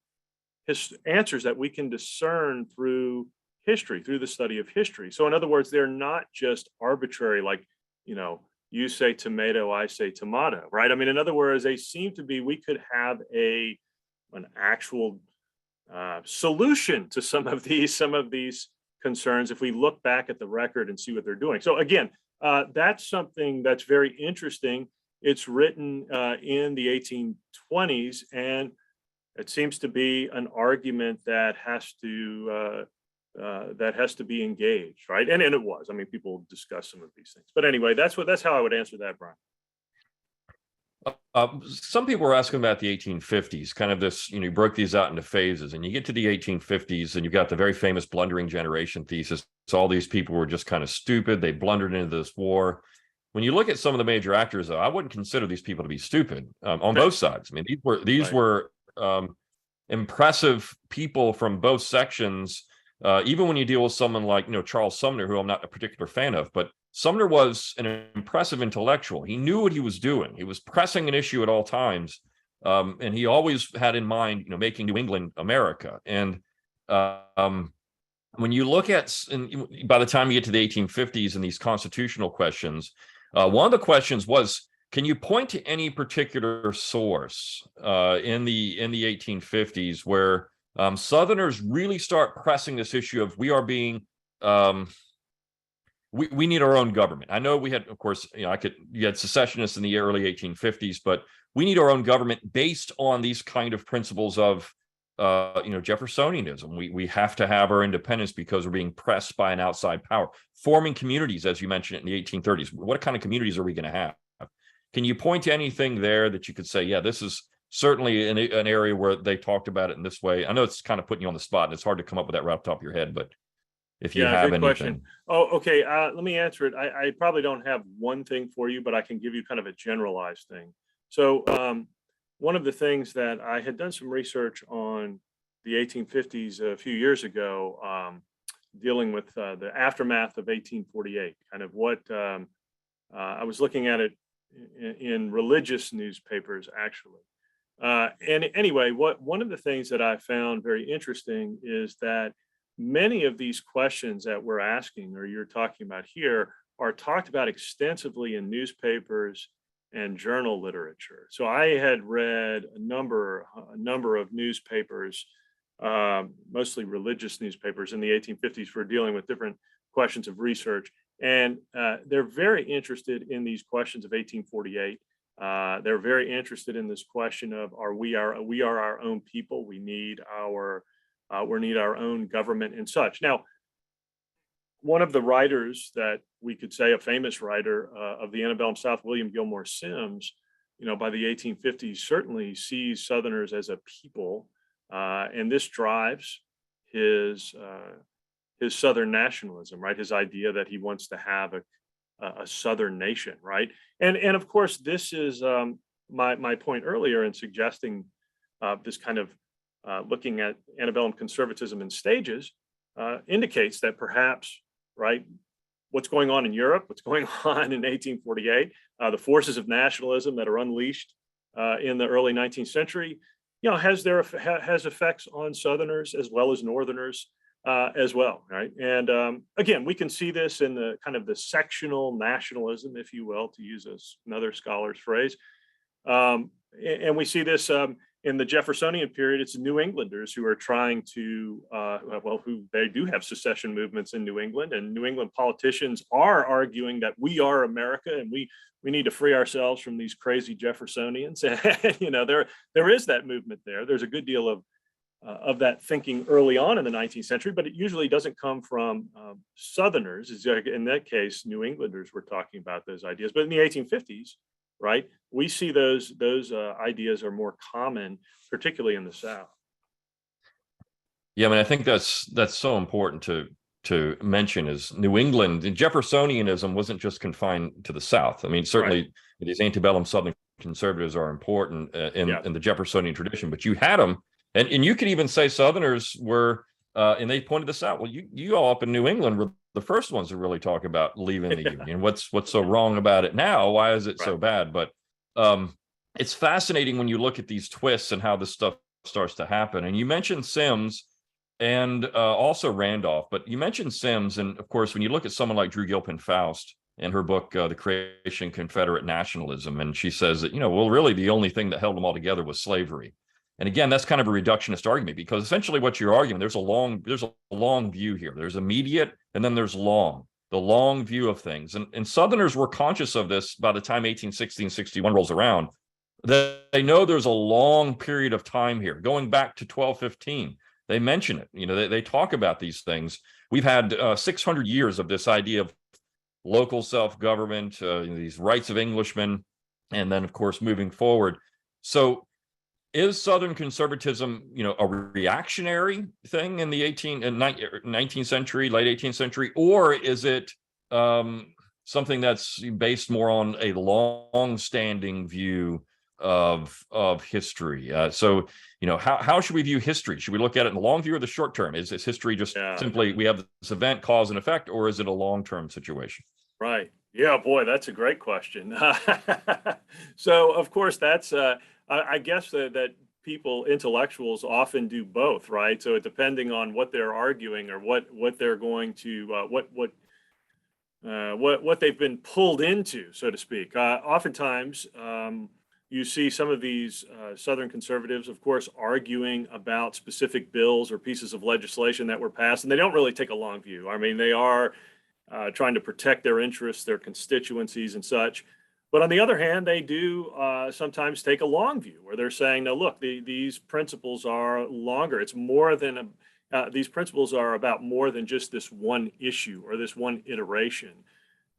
answers that we can discern through history, through the study of history. So in other words, they're not just arbitrary, like, you say tomato, I say tomato, right? I mean, in other words, they seem to be, we could have an actual solution to some of these concerns if we look back at the record and see what they're doing. So again, that's something that's very interesting. It's written in the 1820s, and it seems to be an argument that has to be engaged, right? And it was. I mean, people discuss some of these things. But anyway, that's how I would answer that, Brian. Some people were asking about the 1850s, kind of this, you broke these out into phases, and you get to the 1850s and you've got the very famous blundering generation thesis. So all these people were just kind of stupid. They blundered into this war. When you look at some of the major actors, though, I wouldn't consider these people to be stupid on both sides. I mean, these were impressive people from both sections. Even when you deal with someone like, Charles Sumner, who I'm not a particular fan of, but Sumner was an impressive intellectual. He knew what he was doing. He was pressing an issue at all times. And he always had in mind, making New England America. And when you look at, and by the time you get to the 1850s and these constitutional questions, one of the questions was, can you point to any particular source in the 1850s where Southerners really start pressing this issue of we are being we need our own government? I know we had, of course, you had secessionists in the early 1850s, but we need our own government based on these kind of principles of Jeffersonianism. We have to have our independence because we're being pressed by an outside power. Forming communities, as you mentioned, in the 1830s. What kind of communities are we going to have? Can you point to anything there that you could say, yeah, this is certainly an area where they talked about it in this way? I know it's kind of putting you on the spot and it's hard to come up with that right off the top of your head, but if you have anything. Question. Oh, okay. Let me answer it. I probably don't have one thing for you, but I can give you kind of a generalized thing. So one of the things that I had done some research on the 1850s a few years ago, dealing with the aftermath of 1848, kind of what I was looking at it in religious newspapers, actually. And anyway, one of the things that I found very interesting is that many of these questions that we're asking, or you're talking about here, are talked about extensively in newspapers and journal literature. So I had read a number of newspapers, mostly religious newspapers in the 1850s, for dealing with different questions of research. And they're very interested in these questions of 1848. They're very interested in this question of we are our own people. We need our own government and such. Now, one of the writers that we could say, a famous writer of the Antebellum South, William Gilmore Simms, by the 1850s, certainly sees Southerners as a people, and this drives his Southern nationalism, right? His idea that he wants to have a Southern nation, right? And of course, this is my point earlier in suggesting this kind of looking at antebellum conservatism in stages indicates that perhaps, right, what's going on in Europe, what's going on in 1848, the forces of nationalism that are unleashed in the early 19th century, has effects on Southerners as well as Northerners as well, right? And again, we can see this in the kind of the sectional nationalism, if you will, to use another scholar's phrase. And we see this in the Jeffersonian period. It's New Englanders who are trying to, who they do have secession movements in New England, and New England politicians are arguing that we are America and we need to free ourselves from these crazy Jeffersonians. There is that movement there. There's a good deal of that thinking early on in the 19th century, but it usually doesn't come from Southerners. In that case, New Englanders were talking about those ideas. But in the 1850s, right, we see those ideas are more common, particularly in the South. Yeah, I mean, I think that's so important to mention is New England and Jeffersonianism wasn't just confined to the South. I mean, certainly right. These antebellum Southern conservatives are important in the Jeffersonian tradition, but you had them, and you could even say Southerners were, and they pointed this out. Well, you all up in New England were the first ones to really talk about leaving the Union. What's so wrong about it now? Why is it so bad? But it's fascinating when you look at these twists and how this stuff starts to happen. And you mentioned Sims and also Randolph, but you mentioned Sims. And of course, when you look at someone like Drew Gilpin Faust in her book, The Creation of Confederate Nationalism, and she says that, really the only thing that held them all together was slavery. And again, that's kind of a reductionist argument, because essentially what you're arguing, there's a long view here. There's immediate, and then there's the long view of things. And Southerners were conscious of this by the time 1860 and 61 rolls around. They know there's a long period of time here, going back to 1215. They mention it. They talk about these things. We've had 600 years of this idea of local self-government, these rights of Englishmen, and then, of course, moving forward. So is Southern conservatism, a reactionary thing in the 19th century, late 18th century, or is it something that's based more on a long-standing view of history? How should we view history? Should we look at it in the long view or the short term? Is history just simply we have this event, cause and effect, or is it a long-term situation? Right. Yeah, boy, that's a great question. So, of course, that's I guess that intellectuals often do both, right? So, depending on what they're arguing or what they're going to what they've been pulled into, so to speak. Oftentimes, you see some of these Southern conservatives, of course, arguing about specific bills or pieces of legislation that were passed, and they don't really take a long view. I mean, they are trying to protect their interests, their constituencies, and such. But on the other hand, they do sometimes take a long view, where they're saying, "No, look, these principles are longer. It's more than these principles are about more than just this one issue or this one iteration.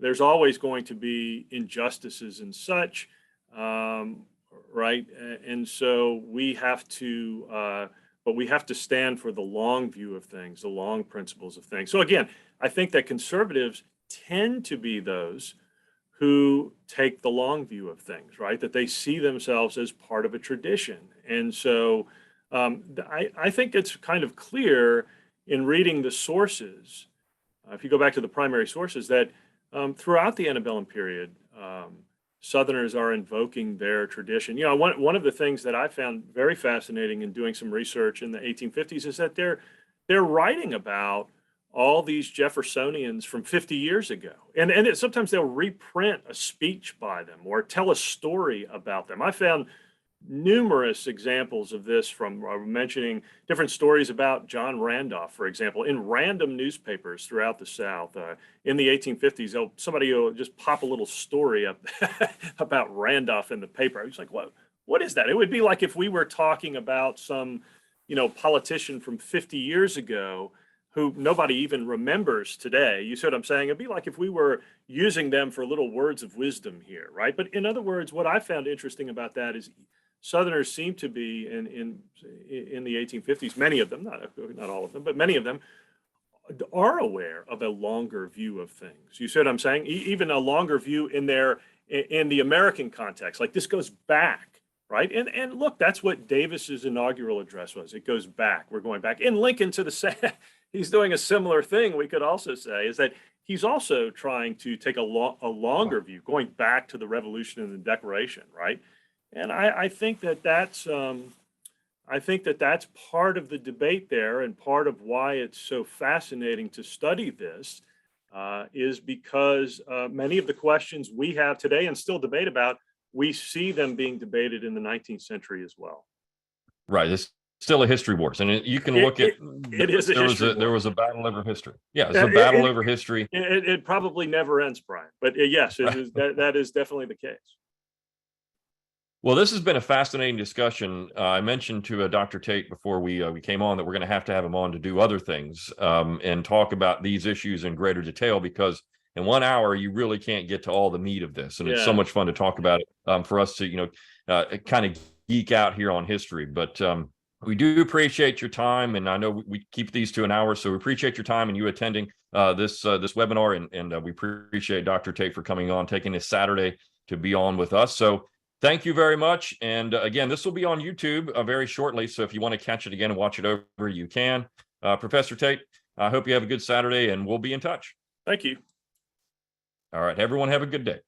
There's always going to be injustices and such." Right. And so we have to, but we have to stand for the long view of things, the long principles of things. So again, I think that conservatives tend to be those who take the long view of things, right? That they see themselves as part of a tradition. And so I think it's kind of clear in reading the sources, if you go back to the primary sources, that throughout the antebellum period, Southerners are invoking their tradition. One of the things that I found very fascinating in doing some research in the 1850s is that they're writing about all these Jeffersonians from 50 years ago. And sometimes they'll reprint a speech by them or tell a story about them. I found numerous examples of this from mentioning different stories about John Randolph, for example, in random newspapers throughout the South. In the 1850s, somebody will just pop a little story up about Randolph in the paper. I was like, what is that? It would be like if we were talking about some, politician from 50 years ago who nobody even remembers today. You see what I'm saying? It'd be like if we were using them for little words of wisdom here, right? But in other words, what I found interesting about that is Southerners seem to be in the 1850s, many of them, not all of them, but many of them are aware of a longer view of things. You see what I'm saying? Even a longer view in the American context. Like this goes back, right? And look, that's what Davis's inaugural address was. It goes back. We're going back. And Lincoln he's doing a similar thing. We could also say is that he's also trying to take a longer view, going back to the Revolution and the Declaration, right? And I think that's I think that that's part of the debate there, and part of why it's so fascinating to study this is because many of the questions we have today and still debate about, we see them being debated in the 19th century as well. Right. It's still a history wars, and you can It, look at it is a history there war. was a battle over history. Yeah, it's a battle over history. It probably never ends, Brian. But yes, it is, that is definitely the case. Well, this has been a fascinating discussion. I mentioned to Dr. Tate before we came on that we're going to have him on to do other things and talk about these issues in greater detail, because in 1 hour you really can't get to all the meat of this, and it's so much fun to talk about it for us to kind of geek out here on history. But we do appreciate your time, and I know we keep these to an hour, so we appreciate your time and you attending this webinar, and we appreciate Dr. Tate for coming on, taking this Saturday to be on with us. So thank you very much. And again, this will be on YouTube very shortly. So if you want to catch it again and watch it over, you can. Professor Tate, I hope you have a good Saturday, and we'll be in touch. Thank you. All right, everyone, have a good day.